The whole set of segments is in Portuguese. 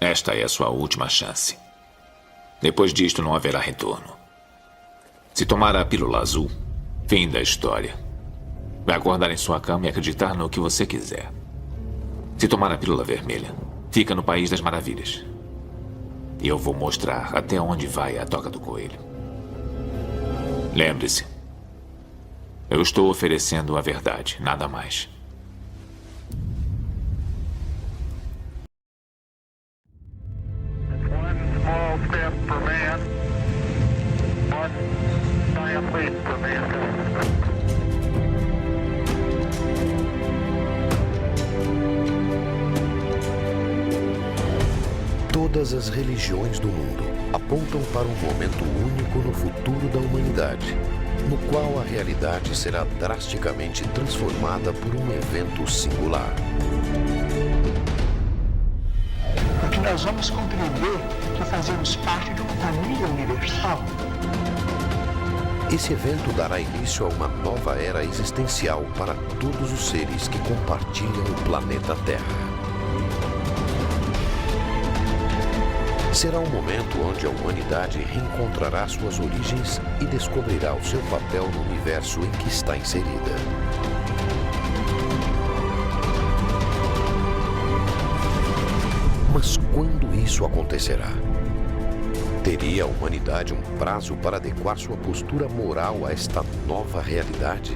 Esta é a sua última chance. Depois disto não haverá retorno. Se tomar a pílula azul, fim da história. Vai acordar em sua cama e acreditar no que você quiser. Se tomar a pílula vermelha, fica no País das Maravilhas. E eu vou mostrar até onde vai a toca do coelho. Lembre-se, eu estou oferecendo a verdade, nada mais. Todas as religiões do mundo apontam para um momento único no futuro da humanidade, no qual a realidade será drasticamente transformada por um evento singular. Porque nós vamos compreender que fazemos parte de uma família universal. Esse evento dará início a uma nova era existencial para todos os seres que compartilham o planeta Terra. Será um momento onde a humanidade reencontrará suas origens e descobrirá o seu papel no universo em que está inserida. Mas quando isso acontecerá? Teria a humanidade um prazo para adequar sua postura moral a esta nova realidade?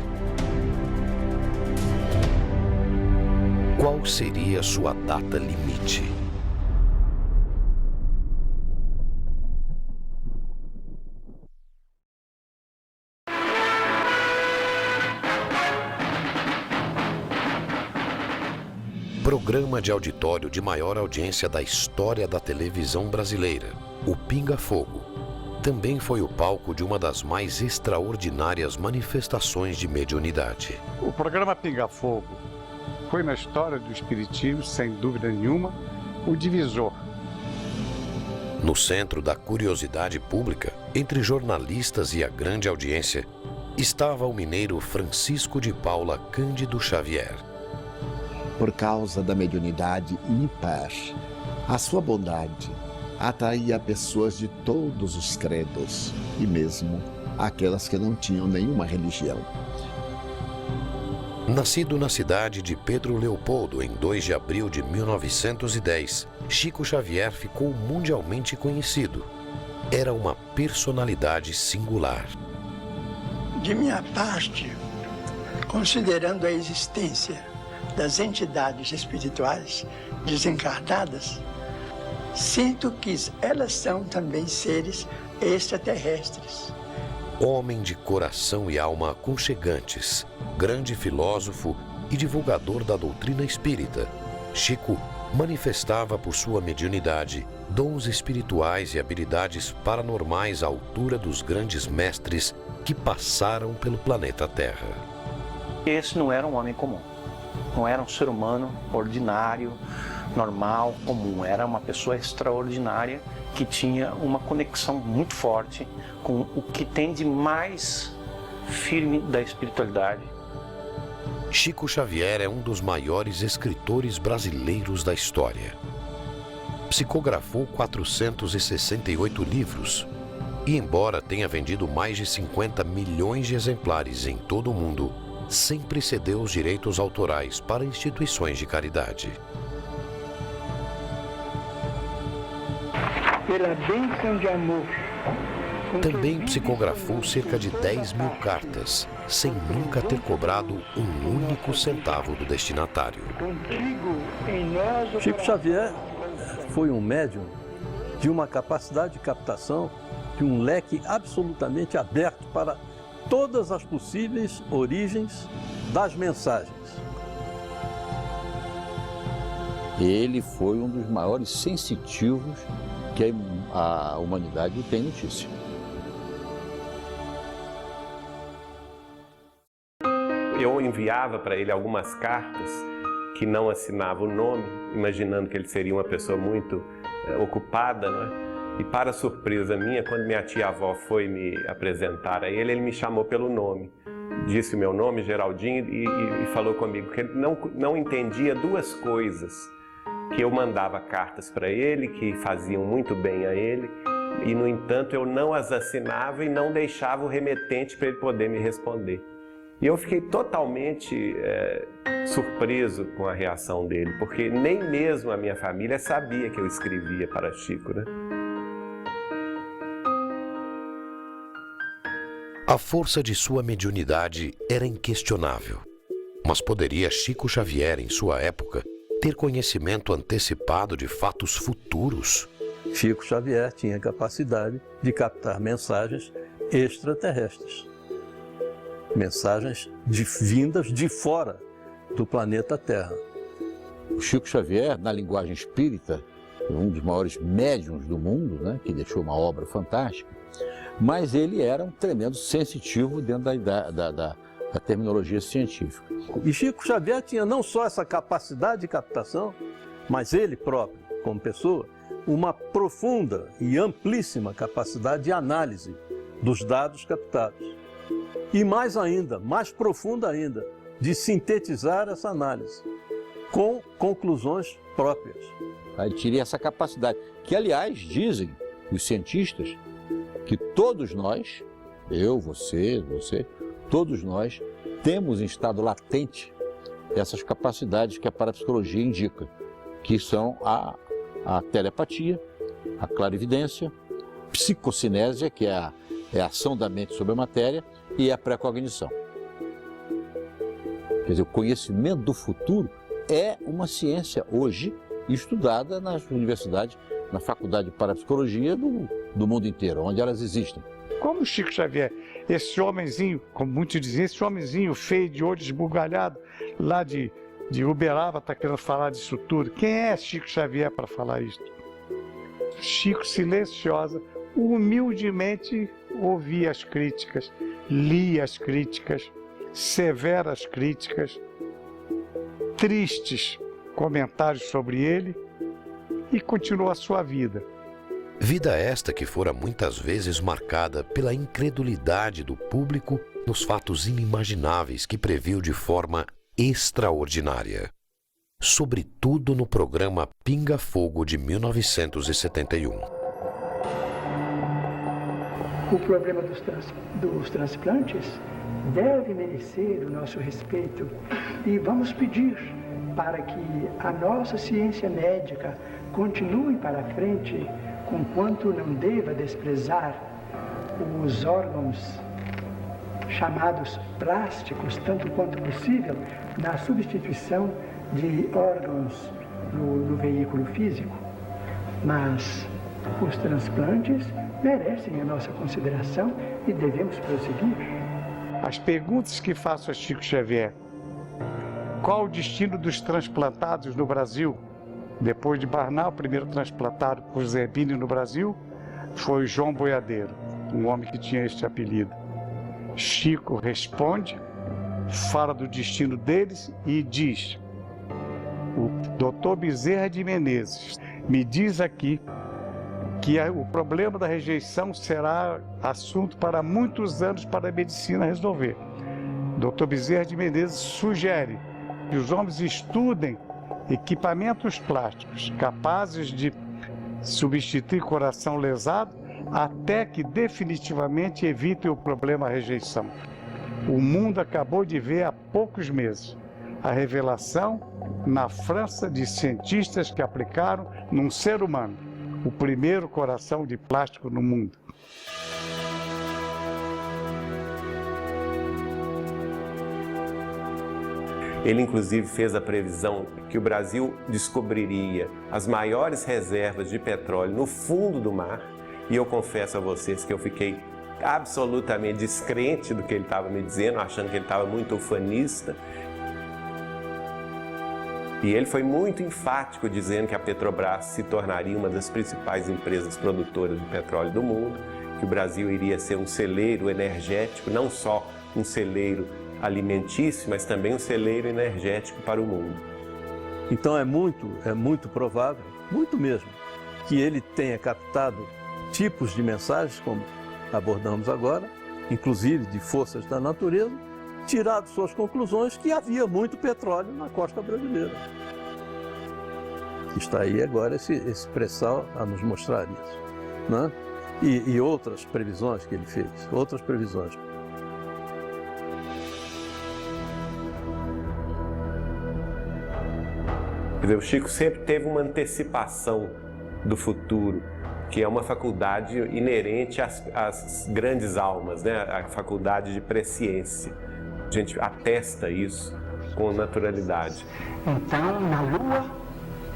Qual seria sua data limite? Programa de auditório de maior audiência da história da televisão brasileira, o Pinga Fogo, também foi o palco de uma das mais extraordinárias manifestações de mediunidade. O programa Pinga Fogo foi na história do espiritismo, sem dúvida nenhuma, o divisor. No centro da curiosidade pública, entre jornalistas e a grande audiência, estava o mineiro Francisco de Paula Cândido Xavier. Por causa da mediunidade ímpar, a sua bondade atraía pessoas de todos os credos e mesmo aquelas que não tinham nenhuma religião. Nascido na cidade de Pedro Leopoldo em 2 de abril de 1910, Chico Xavier ficou mundialmente conhecido. Era uma personalidade singular. De minha parte, considerando a existência das entidades espirituais desencarnadas, sinto que elas são também seres extraterrestres. Homem de coração e alma aconchegantes, grande filósofo e divulgador da doutrina espírita, Chico manifestava por sua mediunidade dons espirituais e habilidades paranormais à altura dos grandes mestres que passaram pelo planeta Terra. Esse não era um homem comum. Não era um ser humano ordinário, normal, comum. Era uma pessoa extraordinária que tinha uma conexão muito forte com o que tem de mais firme da espiritualidade. Chico Xavier é um dos maiores escritores brasileiros da história. Psicografou 468 livros e, embora tenha vendido mais de 50 milhões de exemplares em todo o mundo, sempre cedeu os direitos autorais para instituições de caridade. Pela bênção de amor. Também psicografou cerca de 10 mil cartas, sem nunca ter cobrado um único centavo do destinatário. Chico Xavier foi um médium de uma capacidade de captação, de um leque absolutamente aberto para todas as possíveis origens das mensagens. Ele foi um dos maiores sensitivos que a humanidade tem notícia. Eu enviava para ele algumas cartas que não assinava o nome, imaginando que ele seria uma pessoa muito ocupada, não é? E para surpresa minha, quando minha tia-avó foi me apresentar a ele me chamou pelo nome. Disse o meu nome, Geraldinho, e falou comigo que ele não entendia duas coisas. que eu mandava cartas para ele, que faziam muito bem a ele, e, no entanto, eu não as assinava e não deixava o remetente para ele poder me responder. E eu fiquei totalmente surpreso com a reação dele, porque nem mesmo a minha família sabia que eu escrevia para Chico, né? A força de sua mediunidade era inquestionável. Mas poderia Chico Xavier, em sua época, ter conhecimento antecipado de fatos futuros? Chico Xavier tinha capacidade de captar mensagens extraterrestres. Mensagens vindas de fora do planeta Terra. O Chico Xavier, na linguagem espírita, é um dos maiores médiuns do mundo, né, que deixou uma obra fantástica, mas ele era um tremendo sensitivo dentro da terminologia científica. E Chico Xavier tinha não só essa capacidade de captação, mas ele próprio, como pessoa, uma profunda e amplíssima capacidade de análise dos dados captados. E mais ainda, mais profunda ainda, de sintetizar essa análise com conclusões próprias. Ele teria essa capacidade, que aliás dizem os cientistas que todos nós, eu, você, todos nós temos em estado latente essas capacidades que a parapsicologia indica, que são a telepatia, a clarividência, psicocinésia, que é a ação da mente sobre a matéria, e a precognição. Quer dizer, o conhecimento do futuro é uma ciência hoje estudada nas universidades, na faculdade de parapsicologia do mundo inteiro, onde elas existem. Como Chico Xavier, esse homenzinho, como muitos dizem, esse homenzinho feio, de olho esbugalhado, lá de Uberaba, está querendo falar disso tudo. Quem é Chico Xavier para falar isso? Chico, silenciosa, humildemente ouvia as críticas, lia as críticas, severas críticas, tristes comentários sobre ele, e continuou a sua vida. Vida esta que fora muitas vezes marcada pela incredulidade do público nos fatos inimagináveis que previu de forma extraordinária. Sobretudo no programa Pinga Fogo de 1971. O problema dos transplantes deve merecer o nosso respeito e vamos pedir para que a nossa ciência médica continue para frente, conquanto não deva desprezar os órgãos chamados plásticos, tanto quanto possível, na substituição de órgãos no veículo físico. Mas os transplantes merecem a nossa consideração e devemos prosseguir. As perguntas que faço a Chico Xavier: qual o destino dos transplantados no Brasil? Depois de Barnal, o primeiro transplantado por Zerbini no Brasil foi João Boiadeiro, um homem que tinha este apelido. Chico responde, fala do destino deles e diz: o Dr. Bezerra de Menezes me diz aqui que o problema da rejeição será assunto para muitos anos para a medicina resolver. Dr. Bezerra de Menezes sugere que os homens estudem equipamentos plásticos capazes de substituir coração lesado até que definitivamente evitem o problema rejeição. O mundo acabou de ver há poucos meses a revelação na França de cientistas que aplicaram num ser humano o primeiro coração de plástico no mundo. Ele, inclusive, fez a previsão que o Brasil descobriria as maiores reservas de petróleo no fundo do mar. E eu confesso a vocês que eu fiquei absolutamente descrente do que ele estava me dizendo, achando que ele estava muito ufanista. E ele foi muito enfático dizendo que a Petrobras se tornaria uma das principais empresas produtoras de petróleo do mundo, que o Brasil iria ser um celeiro energético, não só um celeiro alimentício, mas também um celeiro energético para o mundo. Então é muito provável, muito mesmo, que ele tenha captado tipos de mensagens, como abordamos agora, inclusive de forças da natureza, tirado suas conclusões que havia muito petróleo na costa brasileira. Está aí agora esse pré-sal a nos mostrar isso, né? E outras previsões que ele fez, outras previsões. Quer dizer, o Chico sempre teve uma antecipação do futuro, que é uma faculdade inerente às grandes almas, né? A faculdade de presciência. A gente atesta isso com naturalidade. Então, na Lua,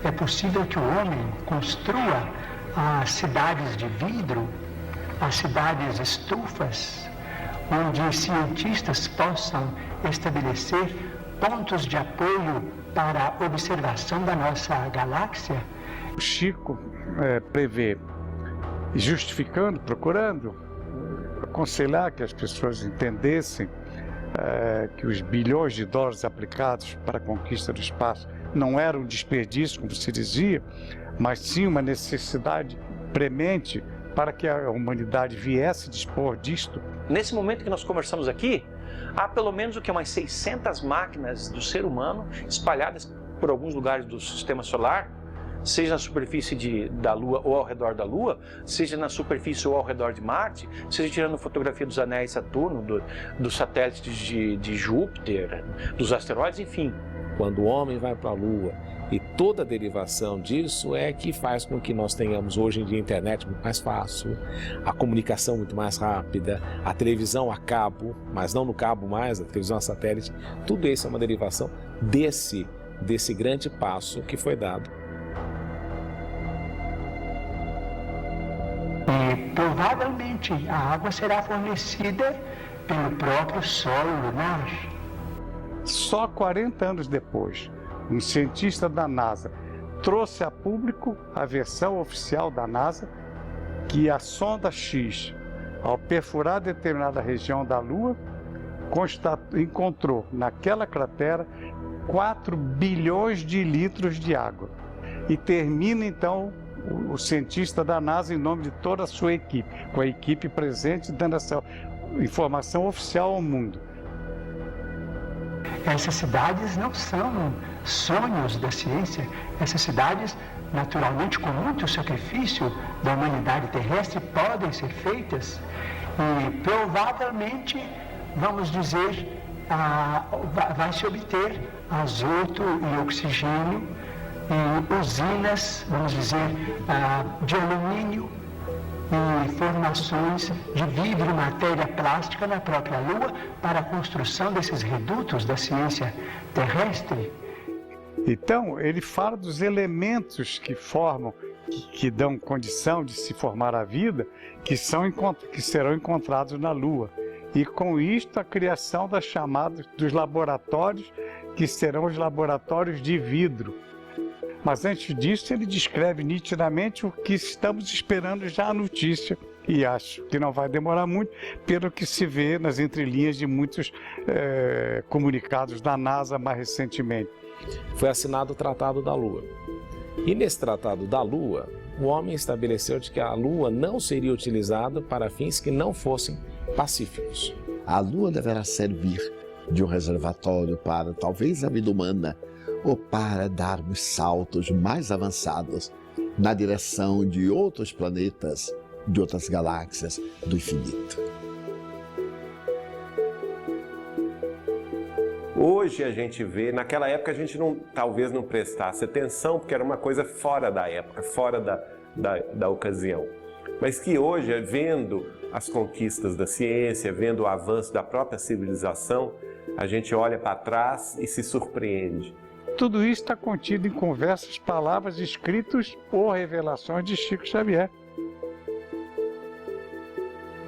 é possível que o homem construa as cidades de vidro, as cidades estufas, onde cientistas possam estabelecer pontos de apoio para a observação da nossa galáxia. O Chico prevê, justificando, procurando aconselhar que as pessoas entendessem que os bilhões de dólares aplicados para a conquista do espaço não eram um desperdício, como se dizia, mas sim uma necessidade premente para que a humanidade viesse dispor disto. Nesse momento que nós conversamos aqui, há pelo menos umas 600 máquinas do ser humano espalhadas por alguns lugares do sistema solar, seja na superfície da Lua ou ao redor da Lua, seja na superfície ou ao redor de Marte, seja tirando fotografia dos anéis de Saturno, dos satélites de Júpiter, dos asteroides, enfim. Quando o homem vai para a Lua, e toda a derivação disso é que faz com que nós tenhamos hoje em dia a internet muito mais fácil, a comunicação muito mais rápida, a televisão a cabo, mas não no cabo mais, a televisão a satélite, tudo isso é uma derivação desse grande passo que foi dado. E provavelmente a água será fornecida pelo próprio solo lunar. Só 40 anos depois, um cientista da NASA trouxe a público a versão oficial da NASA que a sonda X, ao perfurar determinada região da Lua, encontrou naquela cratera 4 bilhões de litros de água. E termina então o cientista da NASA em nome de toda a sua equipe, com a equipe presente dando essa informação oficial ao mundo. Essas cidades não são sonhos da ciência, essas cidades, naturalmente, com muito sacrifício da humanidade terrestre, podem ser feitas e provavelmente, vamos dizer, vai se obter azoto e oxigênio e usinas, vamos dizer, de alumínio e formações de vidro, matéria plástica na própria Lua para a construção desses redutos da ciência terrestre. Então, ele fala dos elementos que formam, que dão condição de se formar a vida, que serão encontrados na Lua. E com isto, a criação das chamadas dos laboratórios, que serão os laboratórios de vidro. Mas antes disso, ele descreve nitidamente o que estamos esperando já a notícia. E acho que não vai demorar muito, pelo que se vê nas entrelinhas de muitos comunicados da NASA mais recentemente. Foi assinado o Tratado da Lua. E nesse Tratado da Lua, o homem estabeleceu de que a Lua não seria utilizada para fins que não fossem pacíficos. A Lua deverá servir de um reservatório para, talvez, a vida humana, ou para darmos saltos mais avançados na direção de outros planetas, de outras galáxias do infinito. Hoje a gente vê, naquela época a gente talvez não prestasse atenção, porque era uma coisa fora da época, fora da ocasião. Mas que hoje, vendo as conquistas da ciência, vendo o avanço da própria civilização, a gente olha para trás e se surpreende. Tudo isso está contido em conversas, palavras, escritos ou revelações de Chico Xavier.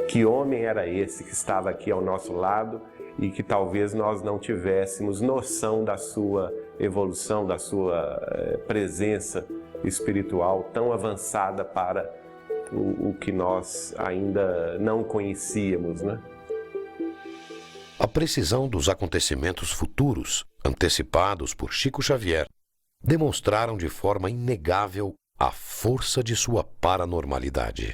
Que homem era esse que estava aqui ao nosso lado e que talvez nós não tivéssemos noção da sua evolução, da sua presença espiritual tão avançada para o que nós ainda não conhecíamos, né? A precisão dos acontecimentos futuros, antecipados por Chico Xavier, demonstraram de forma inegável a força de sua paranormalidade.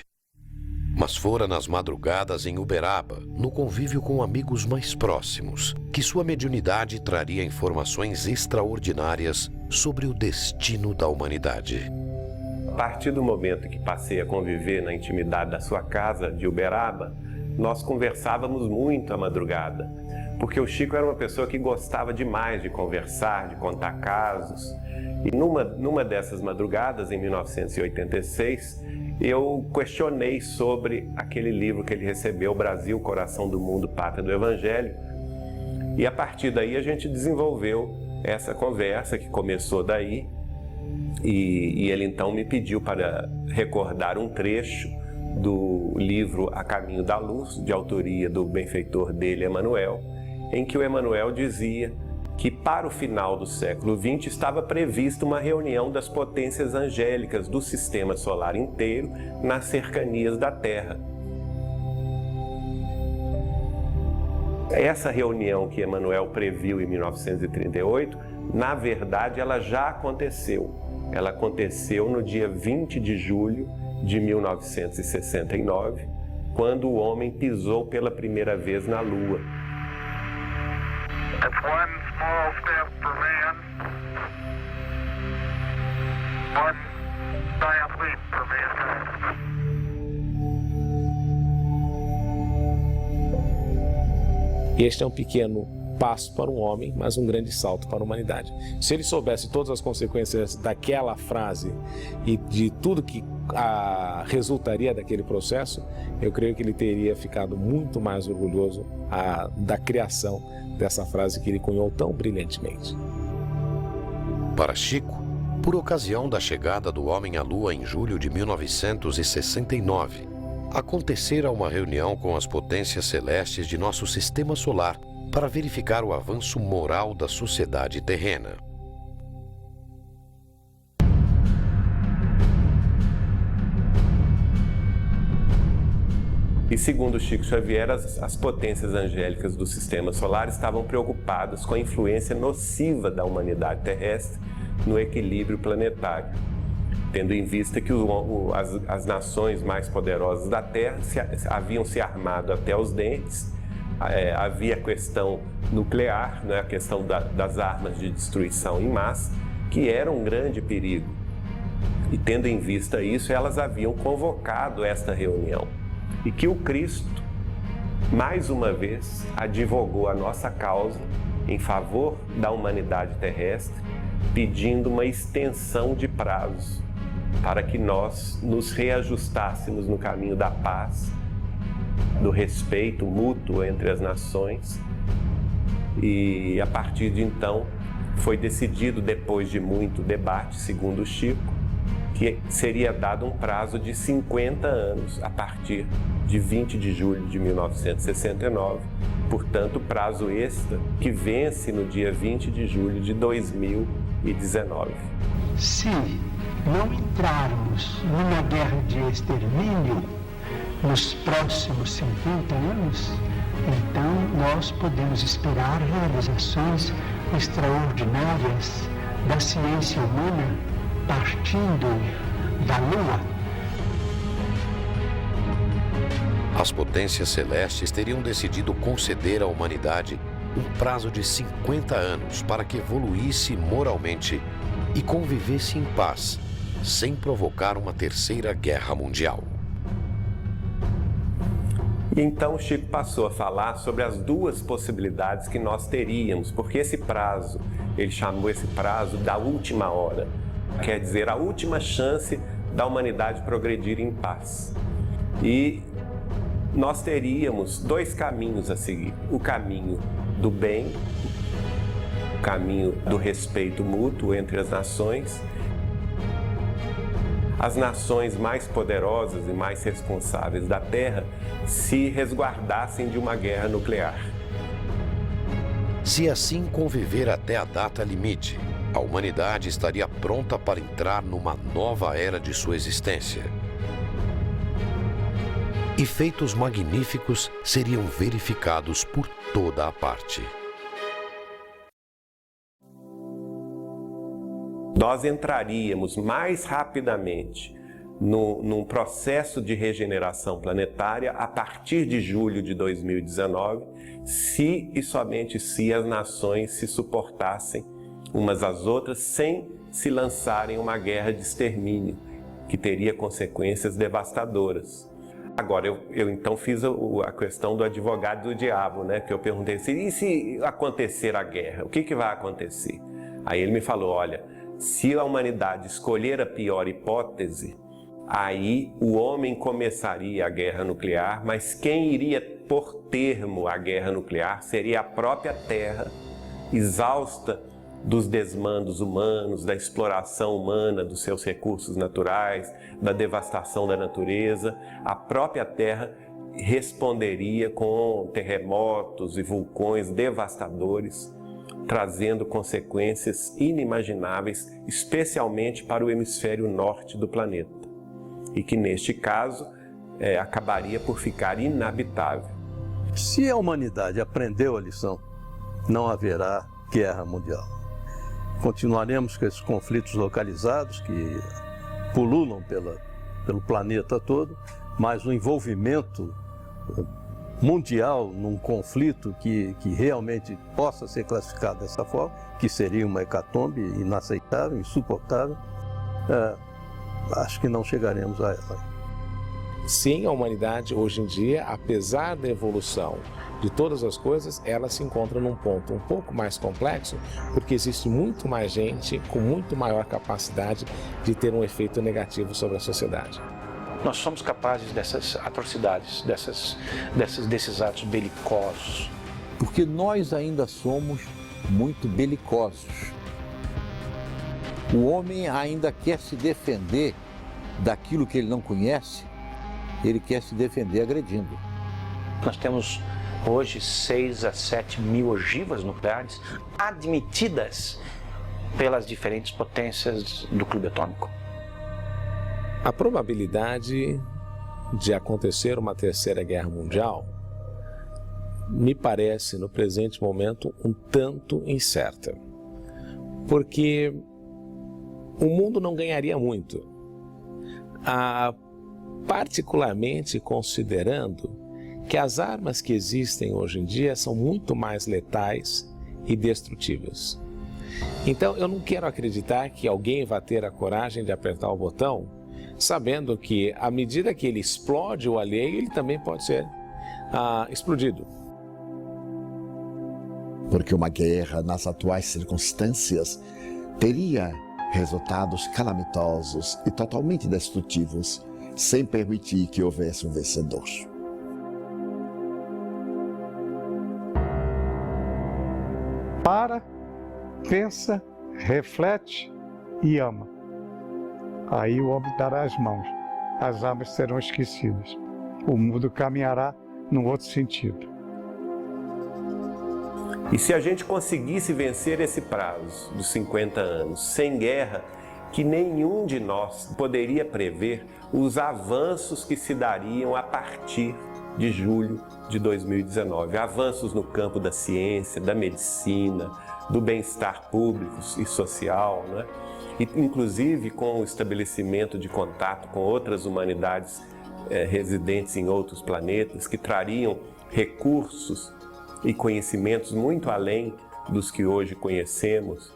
Mas fora nas madrugadas em Uberaba, no convívio com amigos mais próximos, que sua mediunidade traria informações extraordinárias sobre o destino da humanidade. A partir do momento que passei a conviver na intimidade da sua casa de Uberaba, nós conversávamos muito à madrugada, porque o Chico era uma pessoa que gostava demais de conversar, de contar casos. E numa dessas madrugadas, em 1986, eu questionei sobre aquele livro que ele recebeu, Brasil, Coração do Mundo, Pátria do Evangelho. E a partir daí a gente desenvolveu essa conversa que começou daí. E ele então me pediu para recordar um trecho do livro A Caminho da Luz, de autoria do benfeitor dele, Emmanuel, em que o Emmanuel dizia que para o final do século XX estava prevista uma reunião das potências angélicas do sistema solar inteiro nas cercanias da Terra. Essa reunião que Emmanuel previu em 1938, na verdade, ela já aconteceu. Ela aconteceu no dia 20 de julho de 1969, quando o homem pisou pela primeira vez na Lua. That's one small step for man, one giant leap for mankind. Este é um pequeno passo para um homem, mas um grande salto para a humanidade. Se ele soubesse todas as consequências daquela frase e de tudo que resultaria daquele processo, eu creio que ele teria ficado muito mais orgulhoso da criação dessa frase que ele cunhou tão brilhantemente. Para Chico, por ocasião da chegada do homem à Lua em julho de 1969, acontecera uma reunião com as potências celestes de nosso sistema solar para verificar o avanço moral da sociedade terrena. E segundo Chico Xavier, as potências angélicas do sistema solar estavam preocupadas com a influência nociva da humanidade terrestre no equilíbrio planetário, tendo em vista que as nações mais poderosas da Terra haviam se armado até os dentes. Havia a questão nuclear, né, a questão das armas de destruição em massa, que era um grande perigo. E tendo em vista isso, elas haviam convocado esta reunião. E que o Cristo, mais uma vez, advogou a nossa causa em favor da humanidade terrestre, pedindo uma extensão de prazos para que nós nos reajustássemos no caminho da paz, do respeito mútuo entre as nações. E a partir de então foi decidido, depois de muito debate, segundo Chico, que seria dado um prazo de 50 anos a partir de 20 de julho de 1969, portanto prazo extra que vence no dia 20 de julho de 2019. Se não entrarmos numa guerra de extermínio nos próximos 50 anos, então nós podemos esperar realizações extraordinárias da ciência humana partindo da Lua. As potências celestes teriam decidido conceder à humanidade um prazo de 50 anos para que evoluísse moralmente e convivesse em paz, sem provocar uma terceira guerra mundial. E então Chico passou a falar sobre as duas possibilidades que nós teríamos, porque esse prazo, ele chamou esse prazo da última hora, quer dizer, a última chance da humanidade progredir em paz. E nós teríamos dois caminhos a seguir: o caminho do bem, o caminho do respeito mútuo entre as nações. As nações mais poderosas e mais responsáveis da Terra se resguardassem de uma guerra nuclear. Se assim conviver até a data limite, a humanidade estaria pronta para entrar numa nova era de sua existência. E feitos magníficos seriam verificados por toda a parte. Nós entraríamos mais rapidamente num processo de regeneração planetária a partir de julho de 2019, se e somente se as nações se suportassem umas às outras sem se lançarem em uma guerra de extermínio, que teria consequências devastadoras. Agora, eu então fiz a questão do advogado do diabo, né? Que eu perguntei assim, e se acontecer a guerra, o que vai acontecer? Aí ele me falou, olha, se a humanidade escolher a pior hipótese, aí o homem começaria a guerra nuclear, mas quem iria pôr termo à guerra nuclear seria a própria Terra, exausta dos desmandos humanos, da exploração humana dos seus recursos naturais, da devastação da natureza. A própria Terra responderia com terremotos e vulcões devastadores, trazendo consequências inimagináveis, especialmente para o hemisfério norte do planeta, e que neste caso acabaria por ficar inabitável. Se a humanidade aprendeu a lição, não haverá guerra mundial. Continuaremos com esses conflitos localizados que pululam pelo planeta todo, mas o envolvimento mundial num conflito que realmente possa ser classificado dessa forma, que seria uma hecatombe inaceitável, insuportável, acho que não chegaremos a ela. Sim, a humanidade hoje em dia, apesar da evolução de todas as coisas, ela se encontra num ponto um pouco mais complexo, porque existe muito mais gente com muito maior capacidade de ter um efeito negativo sobre a sociedade. Nós somos capazes dessas atrocidades, desses atos belicosos. Porque nós ainda somos muito belicosos. O homem ainda quer se defender daquilo que ele não conhece, ele quer se defender agredindo. Nós temos hoje 6 a 7 mil ogivas nucleares admitidas pelas diferentes potências do clube atômico. A probabilidade de acontecer uma terceira guerra mundial me parece, no presente momento, um tanto incerta. Porque o mundo não ganharia muito, particularmente considerando que as armas que existem hoje em dia são muito mais letais e destrutivas. Então, eu não quero acreditar que alguém vai ter a coragem de apertar o botão, sabendo que, à medida que ele explode o alheio, ele também pode ser explodido. Porque uma guerra, nas atuais circunstâncias, teria resultados calamitosos e totalmente destrutivos, sem permitir que houvesse um vencedor. Para, pensa, reflete e ama. Aí o homem dará as mãos, as armas serão esquecidas. O mundo caminhará num outro sentido. E se a gente conseguisse vencer esse prazo dos 50 anos sem guerra, que nenhum de nós poderia prever os avanços que se dariam a partir de julho de 2019. Avanços no campo da ciência, da medicina, do bem-estar público e social, né? E, inclusive com o estabelecimento de contato com outras humanidades residentes em outros planetas, que trariam recursos e conhecimentos muito além dos que hoje conhecemos.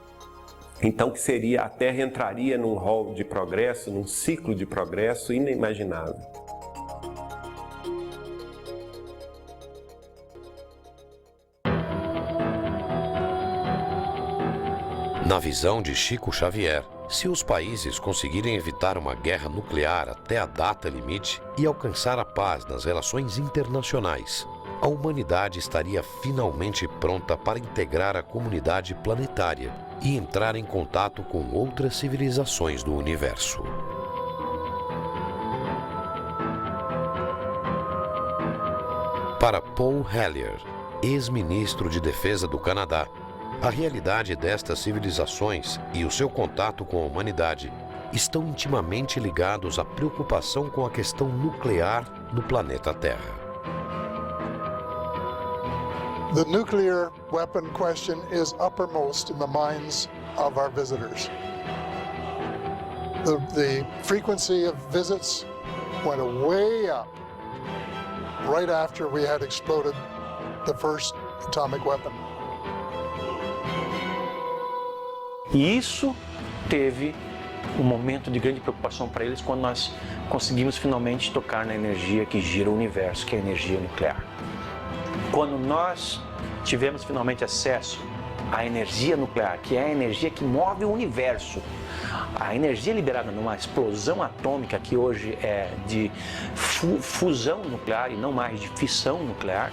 Então, que a Terra entraria num rol de progresso, num ciclo de progresso inimaginável. Na visão de Chico Xavier, se os países conseguirem evitar uma guerra nuclear até a data limite e alcançar a paz nas relações internacionais, a humanidade estaria finalmente pronta para integrar a comunidade planetária e entrar em contato com outras civilizações do universo. Para Paul Hellyer, ex-ministro de Defesa do Canadá, a realidade destas civilizações e o seu contato com a humanidade estão intimamente ligados à preocupação com a questão nuclear no planeta Terra. The nuclear weapon question is uppermost in the minds of our visitors. The frequency of visits went way up right after we had exploded the first atomic weapon. E isso teve um momento de grande preocupação para eles quando nós conseguimos finalmente tocar na energia que gira o universo, que é a energia nuclear. Quando nós tivemos finalmente acesso à energia nuclear, que é a energia que move o universo, a energia liberada numa explosão atômica, que hoje é de fusão nuclear e não mais de fissão nuclear,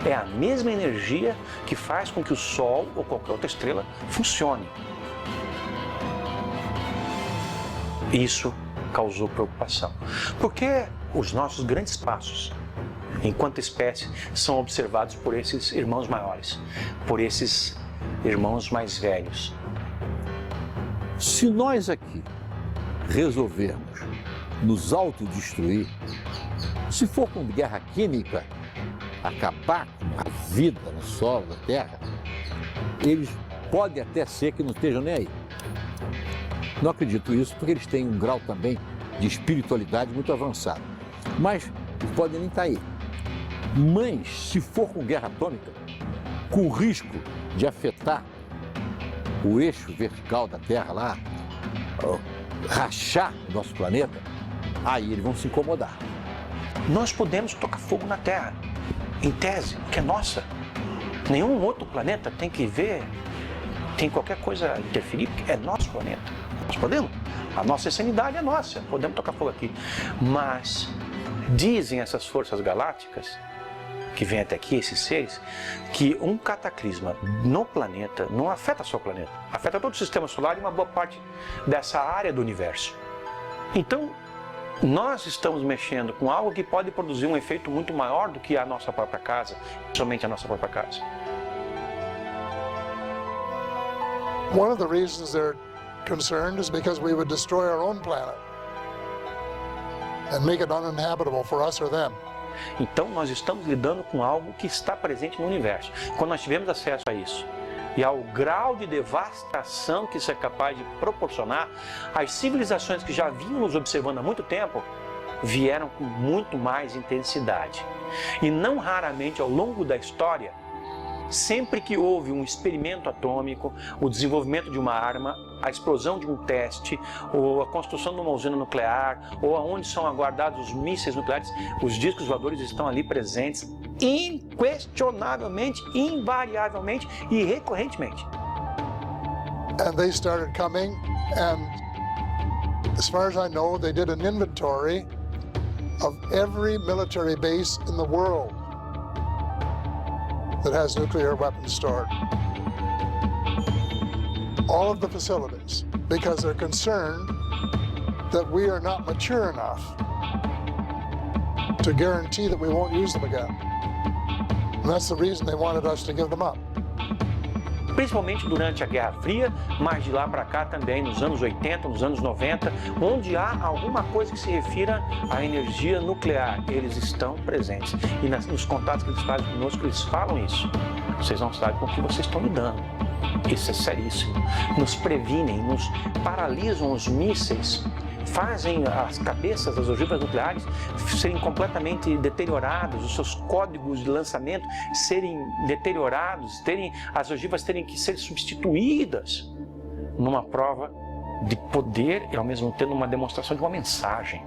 é a mesma energia que faz com que o Sol ou qualquer outra estrela funcione. Isso causou preocupação, porque os nossos grandes passos, enquanto espécie, são observados por esses irmãos maiores, por esses irmãos mais velhos. Se nós aqui resolvermos nos autodestruir, se for com guerra química, acabar com a vida no solo da Terra, eles podem até ser que não estejam nem aí. Não acredito isso porque eles têm um grau também de espiritualidade muito avançado. Mas eles podem nem estar aí. Mas se for com guerra atômica, com o risco de afetar o eixo vertical da Terra lá, rachar o nosso planeta, aí eles vão se incomodar. Nós podemos tocar fogo na Terra, em tese, que é nossa. Nenhum outro planeta tem que ver, tem qualquer coisa interferir, porque é nosso planeta. Nós podemos. A nossa sanidade é nossa, podemos tocar fogo aqui. Mas dizem essas forças galácticas, que vêm até aqui, esses seres, que um cataclisma no planeta não afeta só o planeta, afeta todo o sistema solar e uma boa parte dessa área do universo. Então, nós estamos mexendo com algo que pode produzir um efeito muito maior do que a nossa própria casa, somente a nossa própria casa. One of the reasons they're concerned is because we would destroy our own planet and make it uninhabitable for us or them. Então nós estamos lidando com algo que está presente no universo. Quando nós tivemos acesso a isso e ao grau de devastação que isso é capaz de proporcionar, as civilizações que já vinham nos observando há muito tempo vieram com muito mais intensidade. E não raramente ao longo da história, sempre que houve um experimento atômico, o desenvolvimento de uma arma, a explosão de um teste, ou a construção de uma usina nuclear, ou aonde são aguardados os mísseis nucleares, os discos voadores estão ali presentes, inquestionavelmente, invariavelmente e recorrentemente. And they started coming, and as far as I know, they did an inventory of every military base in the world that has nuclear weapons stored. All of the facilities, because they're concerned that we are not mature enough to guarantee that we won't use them again. And that's the reason they wanted us to give them up. Principalmente durante a Guerra Fria, mas de lá para cá também, nos anos 80, nos anos 90, onde há alguma coisa que se refira à energia nuclear, eles estão presentes. E nos contatos que eles fazem conosco, eles falam isso. Vocês não sabem com o que vocês estão lidando. Isso é seríssimo. Nos previnem, nos paralisam os mísseis, fazem as cabeças das ogivas nucleares serem completamente deterioradas, os seus códigos de lançamento serem deteriorados, as ogivas terem que ser substituídas numa prova de poder e ao mesmo tempo uma demonstração de uma mensagem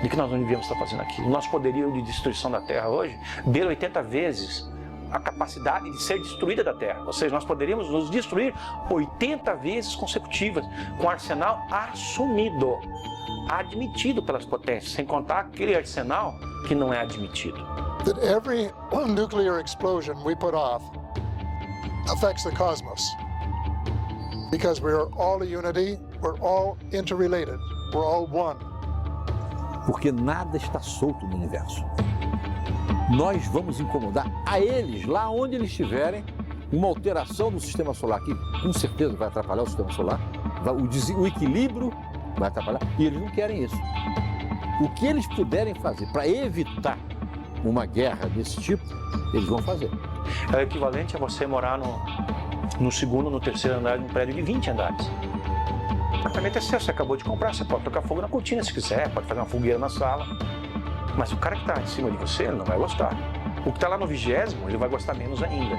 de que nós não devíamos estar fazendo aquilo. O nosso poderio de destruição da Terra hoje beira 80 vezes a capacidade de ser destruída da Terra. Ou seja, nós poderíamos nos destruir 80 vezes consecutivas com arsenal assumido, admitido pelas potências, sem contar aquele arsenal que não é admitido. That every nuclear explosion we put off affects the cosmos. Because we are all a unity, we're all interrelated, we're all one. Porque nada está solto no universo. Nós vamos incomodar a eles, lá onde eles estiverem, uma alteração do sistema solar, que com certeza vai atrapalhar o sistema solar, o equilíbrio vai atrapalhar, e eles não querem isso. O que eles puderem fazer para evitar uma guerra desse tipo, eles vão fazer. É o equivalente a você morar no segundo, no terceiro andar de um prédio de 20 andares. O apartamento é seu, você acabou de comprar, você pode tocar fogo na cortina se quiser, pode fazer uma fogueira na sala. Mas o cara que está em cima de você, ele não vai gostar. O que está lá no 20º, ele vai gostar menos ainda.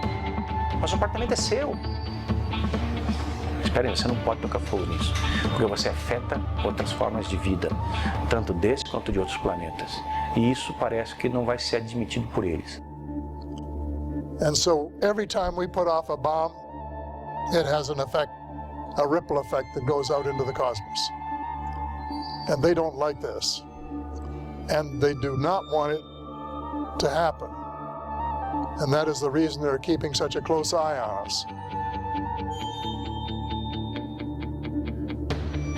Mas o apartamento é seu. espera aí, você não pode tocar fogo nisso, porque você afeta outras formas de vida, tanto desse quanto de outros planetas. E isso parece que não vai ser admitido por eles. And so every time we put off a bomb, it has an effect, a ripple effect that goes out into the cosmos. And they don't like this. And they do not want it to happen. And that is the reason they're keeping such a close eye on us.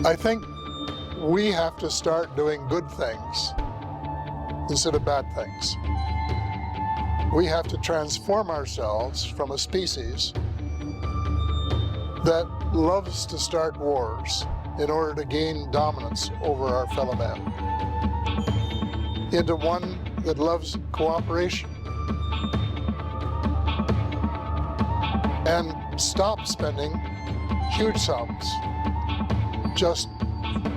I think we have to start doing good things instead of bad things. We have to transform ourselves from a species that loves to start wars in order to gain dominance over our fellow man, into one that loves cooperation and stop spending huge sums just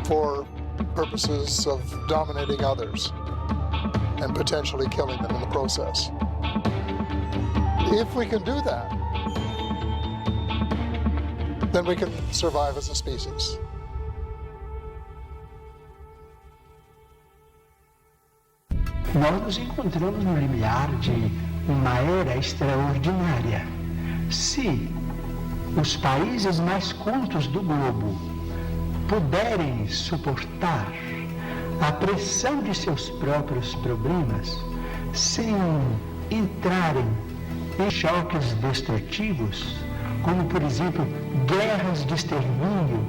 for purposes of dominating others and potentially killing them in the process. If we can do that, then we can survive as a species. Nós nos encontramos no limiar de uma era extraordinária. Se os países mais cultos do globo puderem suportar a pressão de seus próprios problemas sem entrarem em choques destrutivos, como, por exemplo, guerras de extermínio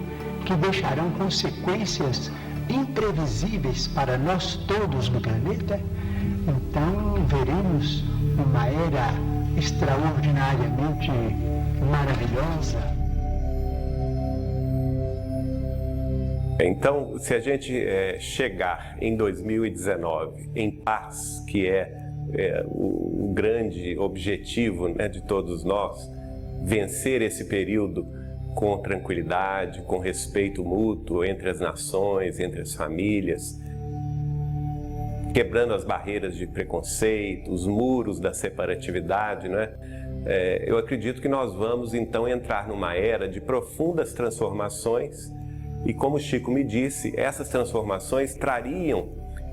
que deixarão consequências imprevisíveis para nós todos no planeta, então veremos uma era extraordinariamente maravilhosa. Então, se a gente chegar em 2019 em paz, que é o grande objetivo, né, de todos nós, vencer esse período com tranquilidade, com respeito mútuo entre as nações, entre as famílias, quebrando as barreiras de preconceito, os muros da separatividade, né? Eu acredito que nós vamos então entrar numa era de profundas transformações e, como o Chico me disse, essas transformações trariam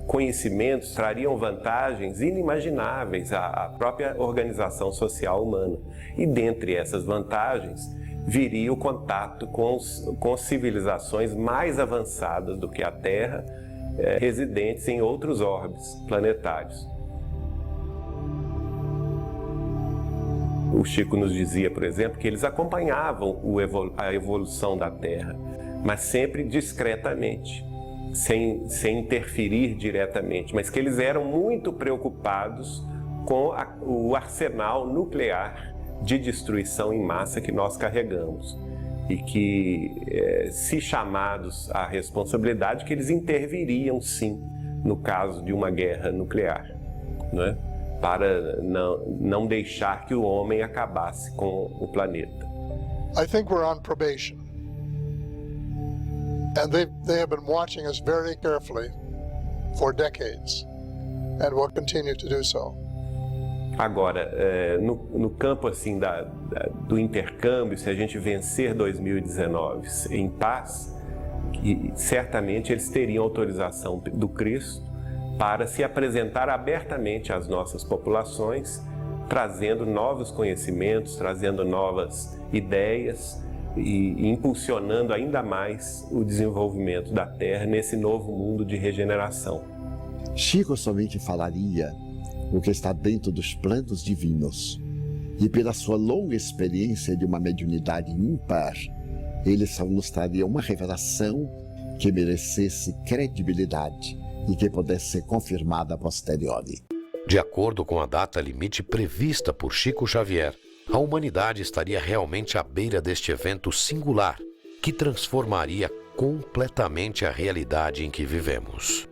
conhecimentos, trariam vantagens inimagináveis à própria organização social humana. E dentre essas vantagens viria o contato com civilizações mais avançadas do que a Terra, residentes em outros orbes planetários. O Chico nos dizia, por exemplo, que eles acompanhavam a evolução da Terra, mas sempre discretamente, sem interferir diretamente, mas que eles eram muito preocupados com o arsenal nuclear de destruição em massa que nós carregamos. E que, se chamados à responsabilidade, que eles interviriam sim no caso de uma guerra nuclear, né? Para não deixar que o homem acabasse com o planeta. I think we're on probation. And they have been watching us very carefully for decades and will continue to do so. Agora, no campo assim do intercâmbio, se a gente vencer 2019 em paz, certamente eles teriam autorização do Cristo para se apresentar abertamente às nossas populações, trazendo novos conhecimentos, trazendo novas ideias e impulsionando ainda mais o desenvolvimento da Terra nesse novo mundo de regeneração. Chico somente falaria o que está dentro dos planos divinos. E pela sua longa experiência de uma mediunidade ímpar, ele só nos traria uma revelação que merecesse credibilidade e que pudesse ser confirmada a posteriori. De acordo com a data limite prevista por Chico Xavier, a humanidade estaria realmente à beira deste evento singular que transformaria completamente a realidade em que vivemos.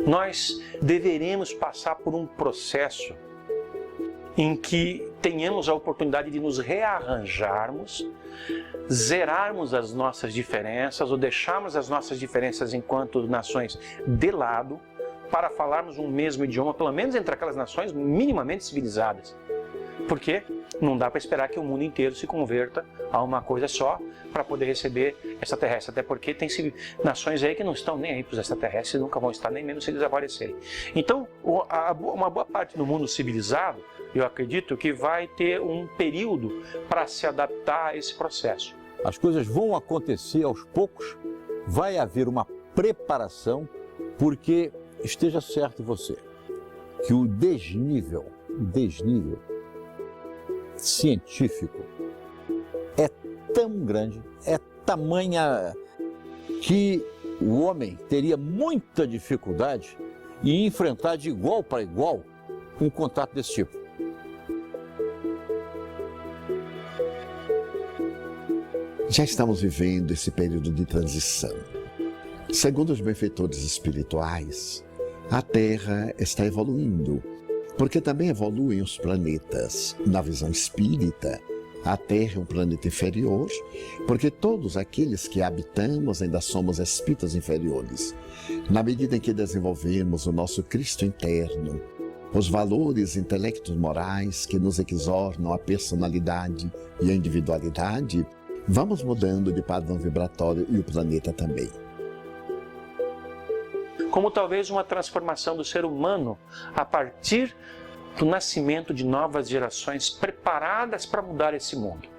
Nós deveremos passar por um processo em que tenhamos a oportunidade de nos rearranjarmos, zerarmos as nossas diferenças ou deixarmos as nossas diferenças enquanto nações de lado para falarmos um mesmo idioma, pelo menos entre aquelas nações minimamente civilizadas. Por quê? Não dá para esperar que o mundo inteiro se converta a uma coisa só para poder receber extraterrestres. Até porque tem nações aí que não estão nem aí para os extraterrestres e nunca vão estar, nem mesmo se eles aparecerem. Então, uma boa parte do mundo civilizado, eu acredito que vai ter um período para se adaptar a esse processo. As coisas vão acontecer aos poucos, vai haver uma preparação, porque esteja certo você, que o desnível científico é tão grande, é tamanha que o homem teria muita dificuldade em enfrentar de igual para igual um contato desse tipo. Já estamos vivendo esse período de transição. Segundo os benfeitores espirituais, a Terra está evoluindo, porque também evoluem os planetas. Na visão espírita, a Terra é um planeta inferior, porque todos aqueles que habitamos ainda somos espíritos inferiores. Na medida em que desenvolvemos o nosso Cristo interno, os valores intelectos morais que nos exornam a personalidade e a individualidade, vamos mudando de padrão vibratório e o planeta também. Como talvez uma transformação do ser humano a partir do nascimento de novas gerações preparadas para mudar esse mundo.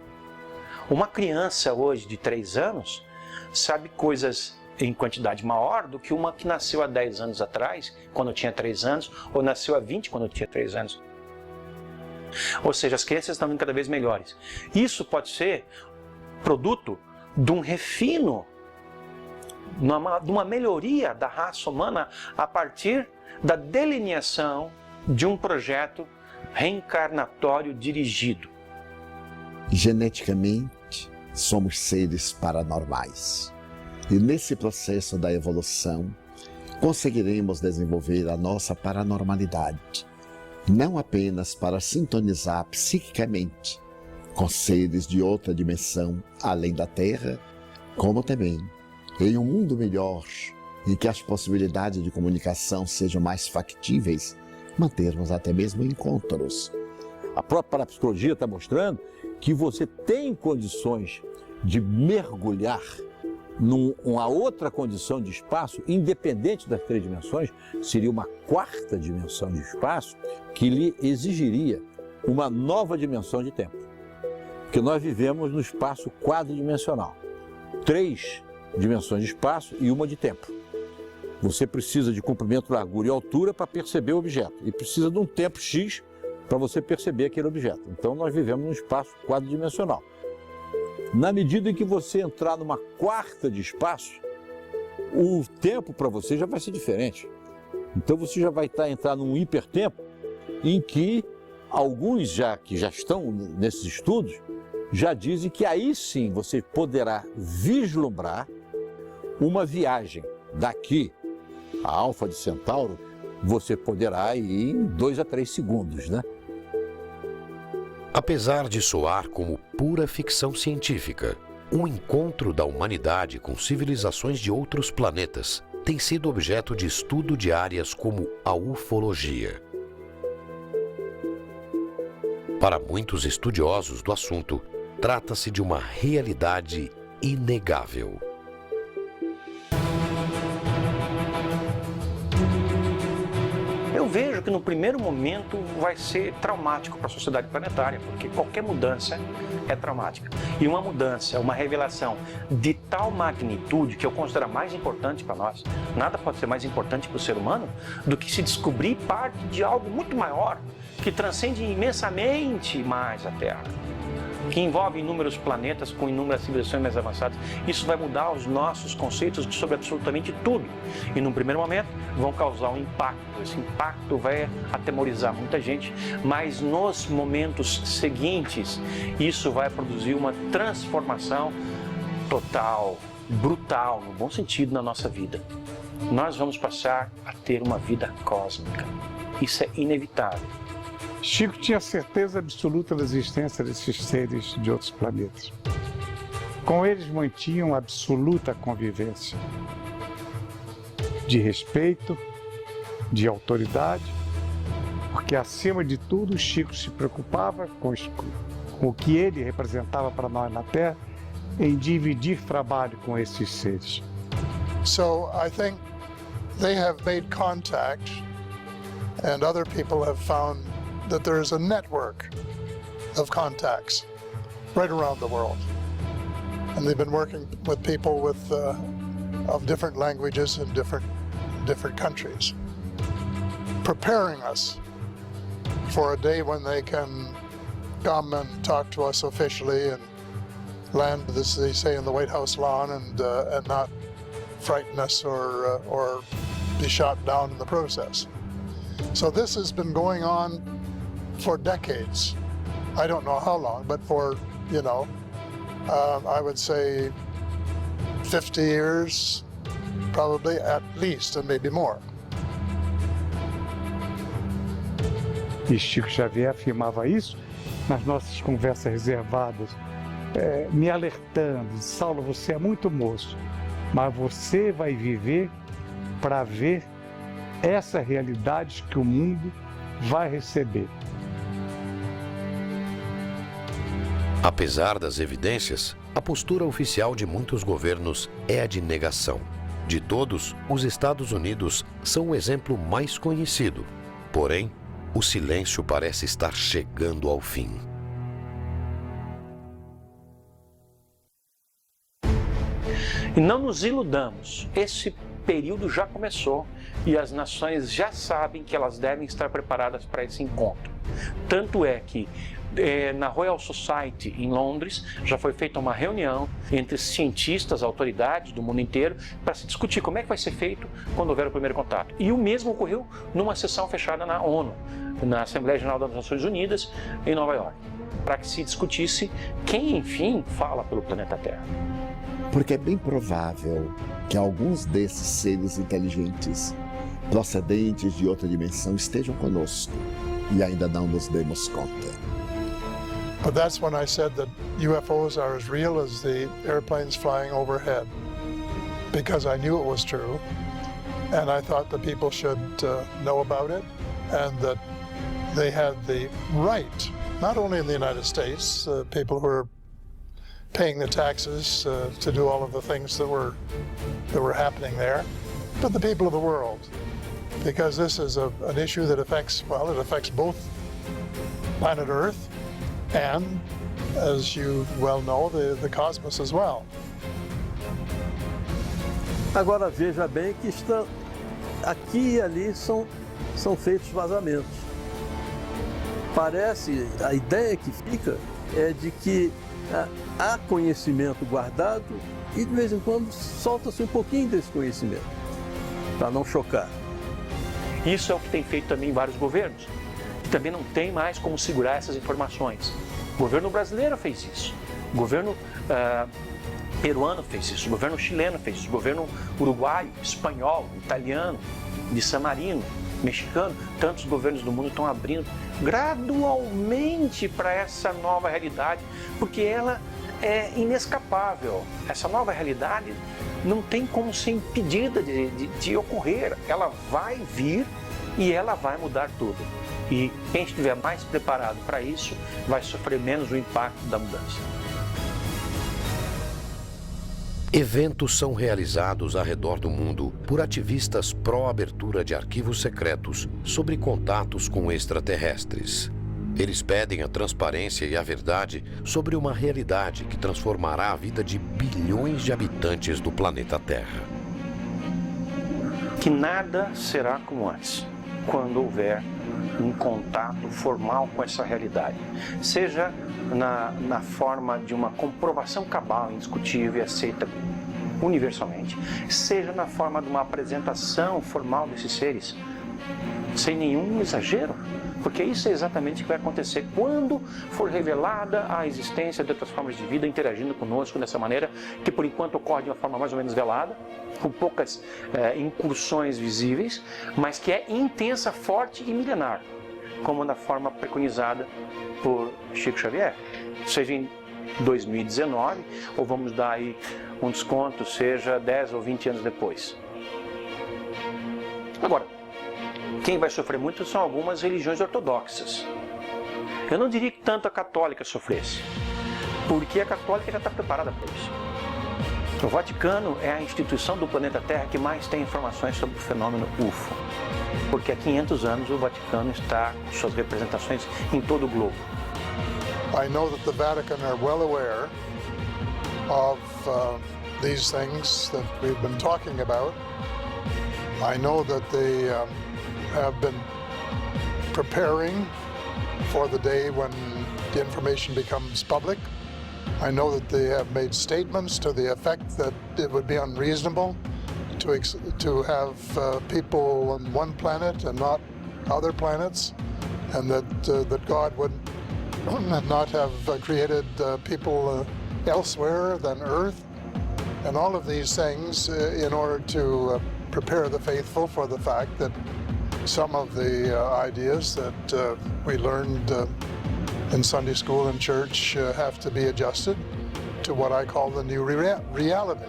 Uma criança hoje de 3 anos sabe coisas em quantidade maior do que uma que nasceu há 10 anos atrás, quando tinha 3 anos, ou nasceu há 20 quando tinha 3 anos. Ou seja, as crianças estão cada vez melhores. Isso pode ser produto de um refino, de uma melhoria da raça humana a partir da delineação de um projeto reencarnatório dirigido. Geneticamente, somos seres paranormais. E nesse processo da evolução, conseguiremos desenvolver a nossa paranormalidade, não apenas para sintonizar psiquicamente com seres de outra dimensão além da Terra, como também em um mundo melhor, em que as possibilidades de comunicação sejam mais factíveis, mantermos até mesmo encontros. A própria parapsicologia está mostrando que você tem condições de mergulhar numa outra condição de espaço, independente das 3 dimensões, seria uma 4ª dimensão de espaço que lhe exigiria uma nova dimensão de tempo. Porque nós vivemos no espaço quadridimensional. 3 dimensões de espaço e uma de tempo. Você precisa de comprimento, largura e altura para perceber o objeto. E precisa de um tempo X para você perceber aquele objeto. Então nós vivemos num espaço quadridimensional. Na medida em que você entrar numa 4ª de espaço, o tempo para você já vai ser diferente. Então você já vai entrar num hipertempo em que alguns que já estão nesses estudos já dizem que aí sim você poderá vislumbrar uma viagem daqui a Alfa de Centauro, você poderá ir em 2 a 3 segundos, né? Apesar de soar como pura ficção científica, um encontro da humanidade com civilizações de outros planetas tem sido objeto de estudo de áreas como a ufologia. Para muitos estudiosos do assunto, trata-se de uma realidade inegável. Eu vejo que no primeiro momento vai ser traumático para a sociedade planetária, porque qualquer mudança é traumática. E uma mudança, uma revelação de tal magnitude que eu considero mais importante para nós, nada pode ser mais importante para o ser humano do que se descobrir parte de algo muito maior, que transcende imensamente mais a Terra, que envolve inúmeros planetas com inúmeras civilizações mais avançadas. Isso vai mudar os nossos conceitos sobre absolutamente tudo. E num primeiro momento vão causar um impacto. Esse impacto vai atemorizar muita gente, mas nos momentos seguintes isso vai produzir uma transformação total, brutal, no bom sentido, na nossa vida. Nós vamos passar a ter uma vida cósmica. Isso é inevitável. Chico tinha certeza absoluta da existência desses seres de outros planetas. Com eles mantinham absoluta convivência, de respeito, de autoridade porque acima de tudo o Chico se preocupava com o que ele representava para nós na Terra, em dividir trabalho com esses seres. So I think they have made contact, and other people have found that there is a network of contacts right around the world. And they've been working with people of different languages in different countries, preparing us for a day when they can come and talk to us officially and land, as they say, in the White House lawn and not frighten us or be shot down in the process. So this has been going on for decades. I don't know how long, but for, I would say 50 years, probably at least, and maybe more. E Chico Xavier afirmava isso nas nossas conversas reservadas, me alertando: Saulo, você é muito moço, mas você vai viver para ver essa realidade que o mundo vai receber. Apesar das evidências, a postura oficial de muitos governos é a de negação. De todos, os Estados Unidos são o exemplo mais conhecido. Porém, o silêncio parece estar chegando ao fim. E não nos iludamos, esse período já começou e as nações já sabem que elas devem estar preparadas para esse encontro. Tanto é que na Royal Society em Londres já foi feita uma reunião entre cientistas, autoridades do mundo inteiro para se discutir como é que vai ser feito quando houver o primeiro contato. E o mesmo ocorreu numa sessão fechada na ONU, na Assembleia Geral das Nações Unidas em Nova York, para que se discutisse quem, enfim, fala pelo planeta Terra. Porque é bem provável que alguns desses seres inteligentes, procedentes de outra dimensão, estejam conosco e ainda não nos demos conta. But that's when I said that UFOs are as real as the airplanes flying overhead, because I knew it was true, and I thought the people should know about it, and that they had the right, not only in the United States, people who are paying the taxes to do all of the things that were happening there, but the people of the world, because this is an issue that affects both planet Earth and, as you well know, the cosmos as well. Agora veja bem que aqui e ali são feitos vazamentos. Parece, a ideia que fica é de que há conhecimento guardado e de vez em quando solta-se um pouquinho desse conhecimento, para não chocar. Isso é o que tem feito também vários governos, que também não tem mais como segurar essas informações. O governo brasileiro fez isso, o governo peruano fez isso, o governo chileno fez isso, o governo uruguaio, espanhol, italiano, de San Marino, mexicano, tantos governos do mundo estão abrindo gradualmente para essa nova realidade, porque ela é inescapável. Essa nova realidade não tem como ser impedida de ocorrer. Ela vai vir e ela vai mudar tudo. E quem estiver mais preparado para isso vai sofrer menos o impacto da mudança. Eventos são realizados ao redor do mundo por ativistas pró-abertura de arquivos secretos sobre contatos com extraterrestres. Eles pedem a transparência e a verdade sobre uma realidade que transformará a vida de bilhões de habitantes do planeta Terra. Que nada será como antes, quando houver um contato formal com essa realidade. Seja na forma de uma comprovação cabal, indiscutível e aceita universalmente, seja na forma de uma apresentação formal desses seres, sem nenhum exagero, porque isso é exatamente o que vai acontecer quando for revelada a existência de outras formas de vida interagindo conosco dessa maneira, que por enquanto ocorre de uma forma mais ou menos velada, com poucas incursões visíveis, mas que é intensa, forte e milenar, como na forma preconizada por Chico Xavier, seja em 2019, ou vamos dar aí um desconto, seja 10 ou 20 anos depois. Agora, Quem vai sofrer muito são algumas religiões ortodoxas. Eu não diria que tanto a católica sofresse, porque a católica já está preparada para isso. O Vaticano é a instituição do planeta Terra que mais tem informações sobre o fenômeno UFO, porque há 500 anos o Vaticano está com suas representações em todo o globo. I know that the Vatican are well aware of these things that we've been talking about. I know that they have been preparing for the day when the information becomes public. I know that they have made statements to the effect that it would be unreasonable to have people on one planet and not other planets, and that God would not have created people elsewhere than Earth, and all of these things in order to prepare the faithful for the fact that some of the ideas that we learned in Sunday school and church have to be adjusted to what I call the new reality.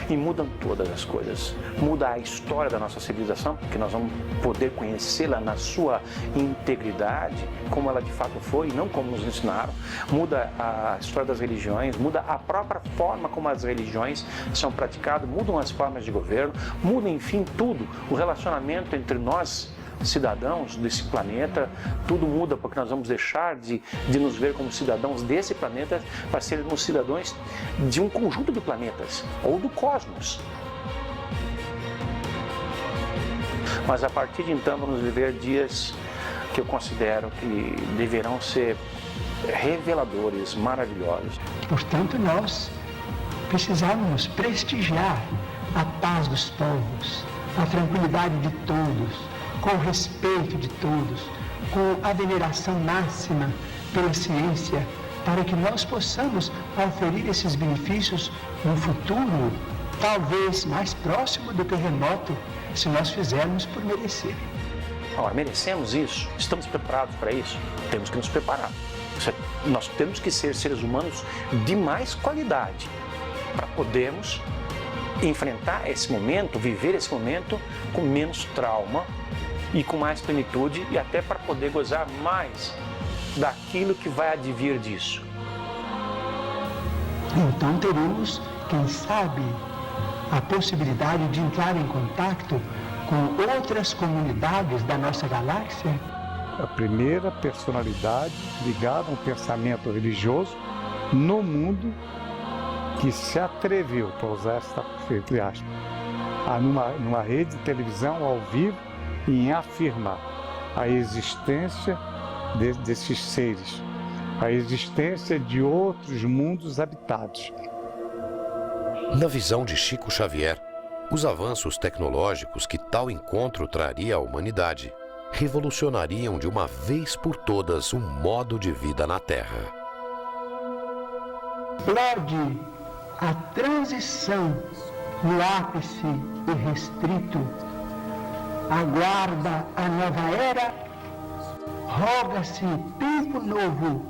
E mudam todas as coisas. Muda a história da nossa civilização, porque nós vamos poder conhecê-la na sua integridade, como ela de fato foi, e não como nos ensinaram. Muda a história das religiões, muda a própria forma como as religiões são praticadas, mudam as formas de governo, muda, enfim, tudo. O relacionamento entre nós, cidadãos desse planeta, tudo muda, porque nós vamos deixar de nos ver como cidadãos desse planeta para sermos cidadãos de um conjunto de planetas, ou do cosmos. Mas a partir de então vamos viver dias que eu considero que deverão ser reveladores, maravilhosos. Portanto, nós precisamos prestigiar a paz dos povos, a tranquilidade de todos, com o respeito de todos, com a veneração máxima pela ciência, para que nós possamos oferir esses benefícios no futuro, talvez mais próximo do que remoto, se nós fizermos por merecer. Ora, merecemos isso? Estamos preparados para isso? Temos que nos preparar. Nós temos que ser seres humanos de mais qualidade para podermos enfrentar esse momento, viver esse momento com menos trauma e com mais plenitude, e até para poder gozar mais daquilo que vai advir disso. Então teremos, quem sabe, a possibilidade de entrar em contato com outras comunidades da nossa galáxia. A primeira personalidade ligada a um pensamento religioso no mundo que se atreveu, para usar essa entre aspas, numa rede de televisão ao vivo, em afirmar a existência desses seres, a existência de outros mundos habitados. Na visão de Chico Xavier, os avanços tecnológicos que tal encontro traria à humanidade revolucionariam de uma vez por todas o modo de vida na Terra. Lorde, a transição no ápice irrestrito aguarda a nova era, roga-se tempo novo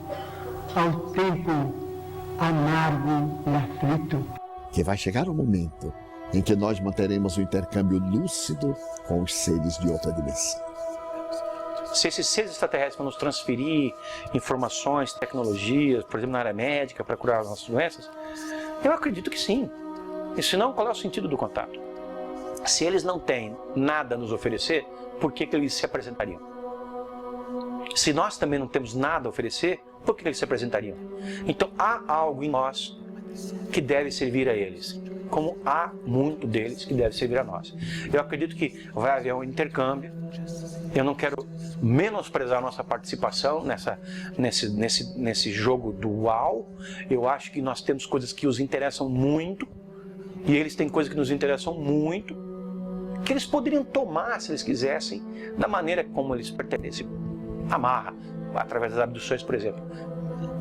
ao tempo amargo e aflito. Que vai chegar o momento em que nós manteremos o intercâmbio lúcido com os seres de outra dimensão. Se esses seres extraterrestres vão nos transferir informações, tecnologias, por exemplo, na área médica, para curar as nossas doenças, eu acredito que sim. E se não, qual é o sentido do contato? Se eles não têm nada a nos oferecer, por que eles se apresentariam? Se nós também não temos nada a oferecer, por que eles se apresentariam? Então há algo em nós que deve servir a eles, como há muito deles que deve servir a nós. Eu acredito que vai haver um intercâmbio. Eu não quero menosprezar a nossa participação nesse jogo dual. Eu acho que nós temos coisas que os interessam muito e eles têm coisas que nos interessam muito, que eles poderiam tomar, se eles quisessem, da maneira como eles pertencem. Amarra, através das abduções, por exemplo.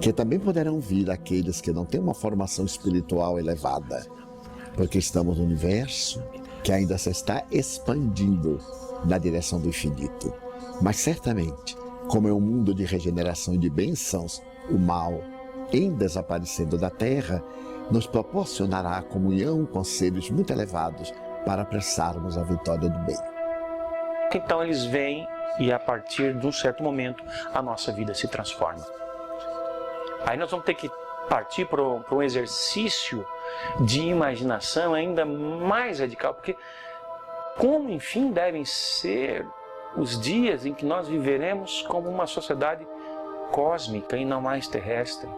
Que também poderão vir aqueles que não têm uma formação espiritual elevada, porque estamos no universo que ainda se está expandindo na direção do infinito. Mas certamente, como é um mundo de regeneração e de bênçãos, o mal, em desaparecendo da Terra, nos proporcionará a comunhão com seres muito elevados para apressarmos a vitória do bem. Então eles vêm e a partir de um certo momento a nossa vida se transforma. Aí nós vamos ter que partir para um exercício de imaginação ainda mais radical, porque como, enfim, devem ser os dias em que nós viveremos como uma sociedade cósmica e não mais terrestre?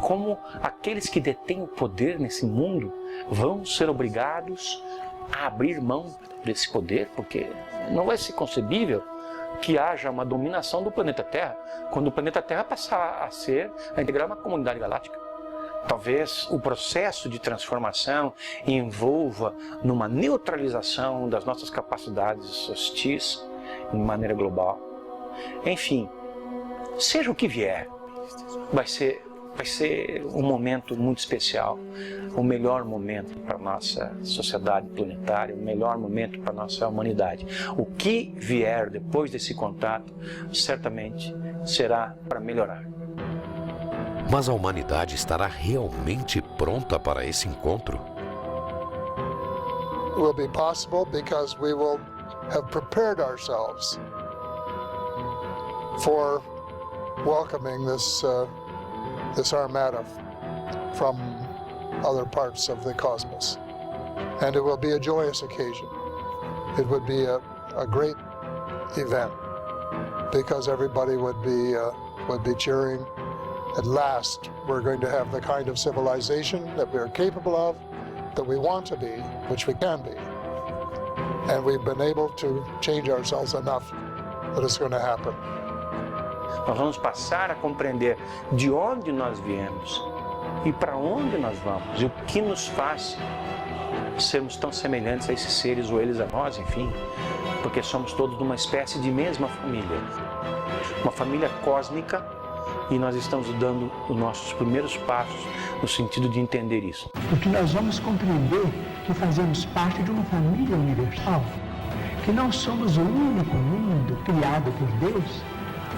Como aqueles que detêm o poder nesse mundo vão ser obrigados a abrir mão desse poder, porque não vai ser concebível que haja uma dominação do planeta Terra, quando o planeta Terra passar a integrar uma comunidade galáctica. Talvez o processo de transformação envolva numa neutralização das nossas capacidades hostis de maneira global. Enfim, seja o que vier, vai ser um momento muito especial, o melhor momento para a nossa sociedade planetária, o melhor momento para a nossa humanidade. O que vier depois desse contato, certamente será para melhorar. Mas a humanidade estará realmente pronta para esse encontro? It will be possible because we will have prepared ourselves for welcoming this armada from other parts of the cosmos. And it will be a joyous occasion. It would be a great event because everybody would be cheering. At last, we're going to have the kind of civilization that we're capable of, that we want to be, which we can be. And we've been able to change ourselves enough that it's going to happen. Nós vamos passar a compreender de onde nós viemos e para onde nós vamos e o que nos faz sermos tão semelhantes a esses seres ou eles a nós, enfim, porque somos todos uma espécie de mesma família, uma família cósmica, e nós estamos dando os nossos primeiros passos no sentido de entender isso. Porque nós vamos compreender que fazemos parte de uma família universal, que não somos o único mundo criado por Deus.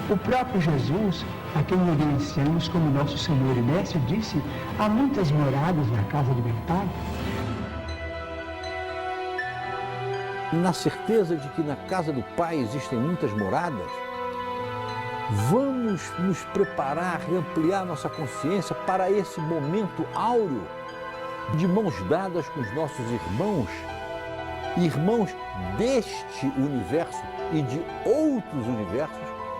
O próprio Jesus, a quem reverenciamos como nosso Senhor e Mestre, disse: há muitas moradas na casa de meu Pai. Na certeza de que na casa do Pai existem muitas moradas, vamos nos preparar e ampliar nossa consciência para esse momento áureo de mãos dadas com os nossos irmãos deste universo e de outros universos,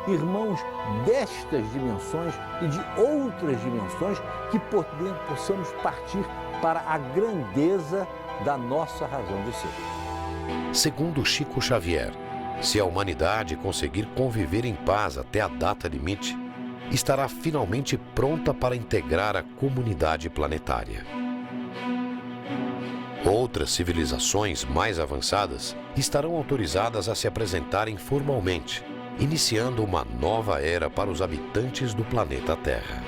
irmãos destas dimensões e de outras dimensões, que possamos partir para a grandeza da nossa razão de ser. Segundo Chico Xavier, se a humanidade conseguir conviver em paz até a data limite, estará finalmente pronta para integrar a comunidade planetária. Outras civilizações mais avançadas estarão autorizadas a se apresentarem formalmente, iniciando uma nova era para os habitantes do planeta Terra.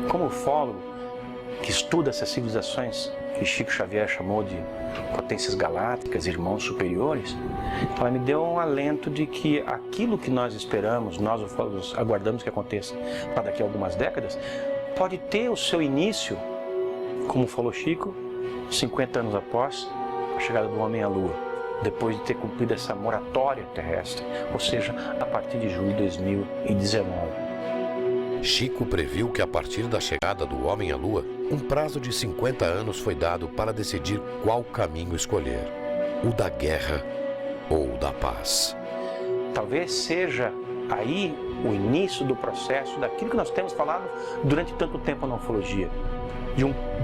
Como ufólogo que estuda essas civilizações que Chico Xavier chamou de potências galácticas, irmãos superiores, ela me deu um alento de que aquilo que nós esperamos, nós ufólogos aguardamos que aconteça para daqui a algumas décadas, pode ter o seu início, como falou Chico, 50 anos após a chegada do homem à Lua, depois de ter cumprido essa moratória terrestre, ou seja, a partir de julho de 2019. Chico previu que a partir da chegada do homem à Lua, um prazo de 50 anos foi dado para decidir qual caminho escolher, o da guerra ou o da paz. Talvez seja aí o início do processo daquilo que nós temos falado durante tanto tempo na ufologia,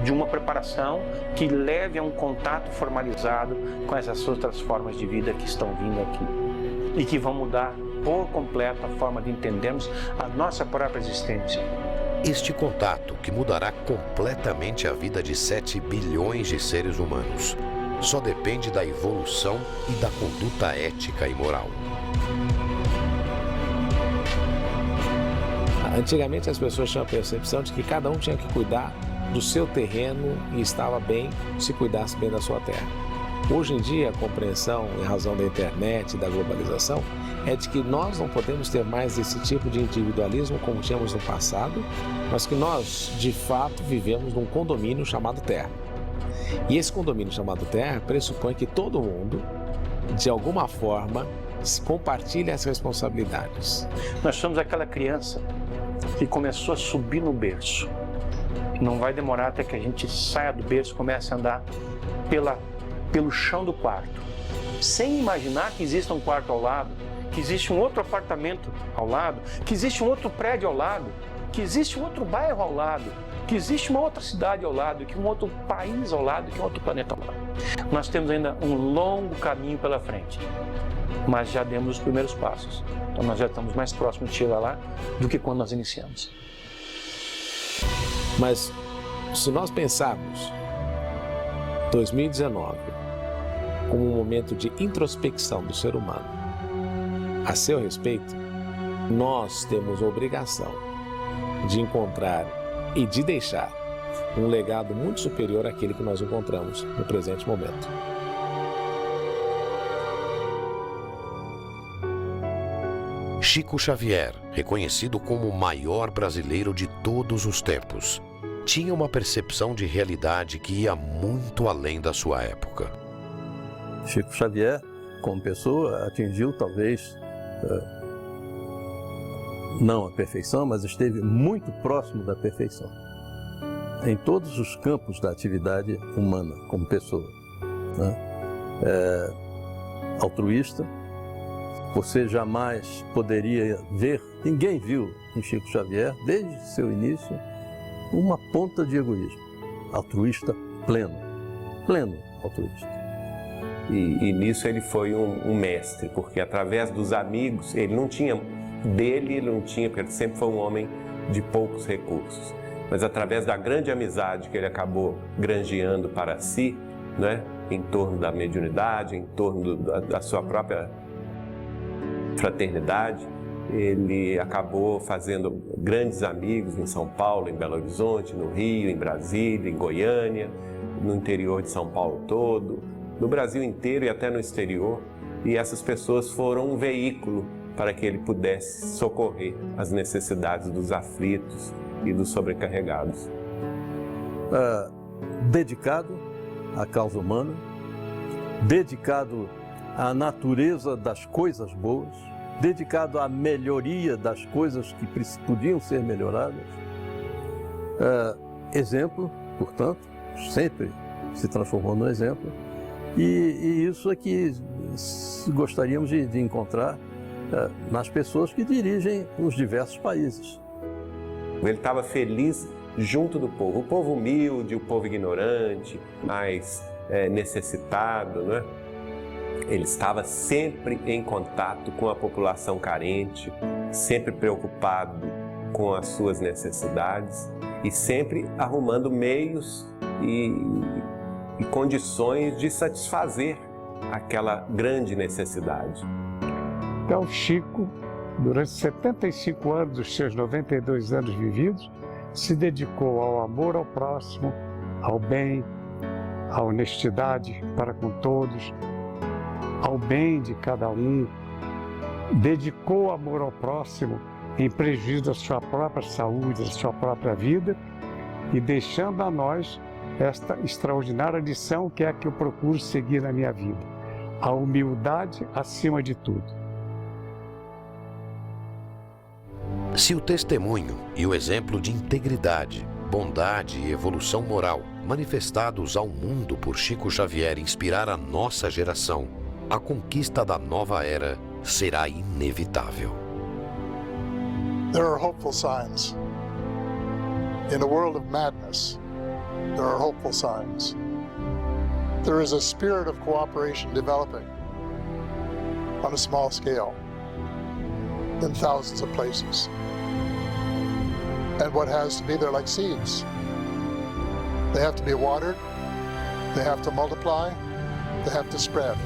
de uma preparação que leve a um contato formalizado com essas outras formas de vida que estão vindo aqui e que vão mudar por completo a forma de entendermos a nossa própria existência. Este contato, que mudará completamente a vida de 7 bilhões de seres humanos, só depende da evolução e da conduta ética e moral. Antigamente as pessoas tinham a percepção de que cada um tinha que cuidar do seu terreno e estava bem se cuidasse bem da sua terra. Hoje em dia, a compreensão, em razão da internet e da globalização, é de que nós não podemos ter mais esse tipo de individualismo como tínhamos no passado, mas que nós, de fato, vivemos num condomínio chamado Terra. E esse condomínio chamado Terra pressupõe que todo mundo, de alguma forma, compartilhe as responsabilidades. Nós somos aquela criança que começou a subir no berço. Não vai demorar até que a gente saia do berço e comece a andar pelo chão do quarto, sem imaginar que existe um quarto ao lado, que existe um outro apartamento ao lado, que existe um outro prédio ao lado, que existe um outro bairro ao lado, que existe uma outra cidade ao lado, que um outro país ao lado, que um outro planeta ao lado. Nós temos ainda um longo caminho pela frente, mas já demos os primeiros passos. Então nós já estamos mais próximos de chegar lá do que quando nós iniciamos. Mas se nós pensarmos 2019 como um momento de introspecção do ser humano a seu respeito, nós temos a obrigação de encontrar e de deixar um legado muito superior àquele que nós encontramos no presente momento. Chico Xavier, reconhecido como o maior brasileiro de todos os tempos, tinha uma percepção de realidade que ia muito além da sua época. Chico Xavier, como pessoa, atingiu talvez não a perfeição, mas esteve muito próximo da perfeição em todos os campos da atividade humana como pessoa, né? Altruísta. Você jamais poderia ver, ninguém viu em Chico Xavier, desde seu início, uma ponta de egoísmo. Altruísta pleno altruísta. E nisso ele foi um mestre, porque através dos amigos, ele não tinha, porque ele sempre foi um homem de poucos recursos. Mas através da grande amizade que ele acabou granjeando para si, né, em torno da mediunidade, em torno da sua própria fraternidade, ele acabou fazendo grandes amigos em São Paulo, em Belo Horizonte, no Rio, em Brasília, em Goiânia, no interior de São Paulo todo, no Brasil inteiro e até no exterior. E essas pessoas foram um veículo para que ele pudesse socorrer as necessidades dos aflitos e dos sobrecarregados. Dedicado à causa humana, dedicado à natureza das coisas boas, dedicado à melhoria das coisas que podiam ser melhoradas. Exemplo, portanto, sempre se transformou no exemplo. E isso é que gostaríamos de encontrar nas pessoas que dirigem os diversos países. Ele estava feliz junto do povo, o povo humilde, o povo ignorante, mais necessitado, né? Ele estava sempre em contato com a população carente, sempre preocupado com as suas necessidades e sempre arrumando meios e condições de satisfazer aquela grande necessidade. Então, Chico, durante 75 anos dos seus 92 anos vividos, se dedicou ao amor ao próximo, ao bem, à honestidade para com todos, ao bem de cada um, dedicou amor ao próximo em prejuízo da sua própria saúde, da sua própria vida, e deixando a nós esta extraordinária lição que é a que eu procuro seguir na minha vida: a humildade acima de tudo. Se o testemunho e o exemplo de integridade, bondade e evolução moral manifestados ao mundo por Chico Xavier inspirar a nossa geração, a conquista da nova era será inevitável. There are hopeful signs. In a world of madness, there are hopeful signs. There is a spirit of cooperation developing on a small scale in thousands of places. And what has to be, they're like seeds. They have to be watered, they have to multiply, they have to spread.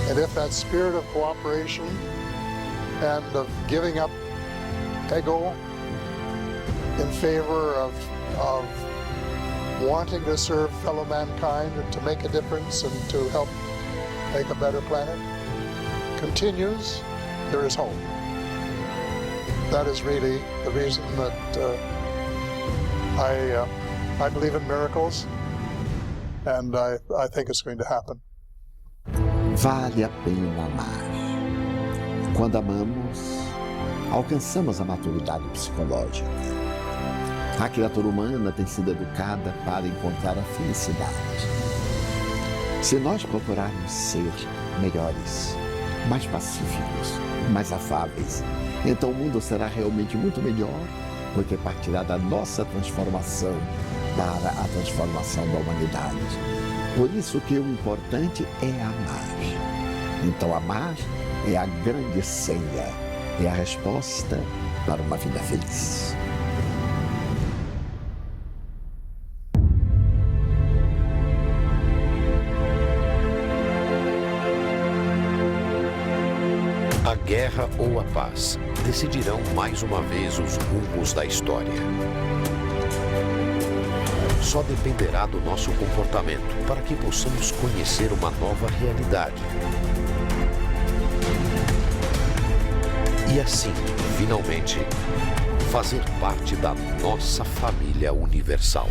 And if that spirit of cooperation and of giving up ego in favor of wanting to serve fellow mankind and to make a difference and to help make a better planet continues, there is hope. That is really the reason that I believe in miracles, and I think it's going to happen. Vale a pena amar. Quando amamos, alcançamos a maturidade psicológica. A criatura humana tem sido educada para encontrar a felicidade. Se nós procurarmos ser melhores, mais pacíficos, mais afáveis, então o mundo será realmente muito melhor, porque partirá da nossa transformação para a transformação da humanidade. Por isso que o importante é amar. Então amar é a grande senha, é a resposta para uma vida feliz. A guerra ou a paz decidirão mais uma vez os rumos da história. Só dependerá do nosso comportamento para que possamos conhecer uma nova realidade. E assim, finalmente, fazer parte da nossa família universal.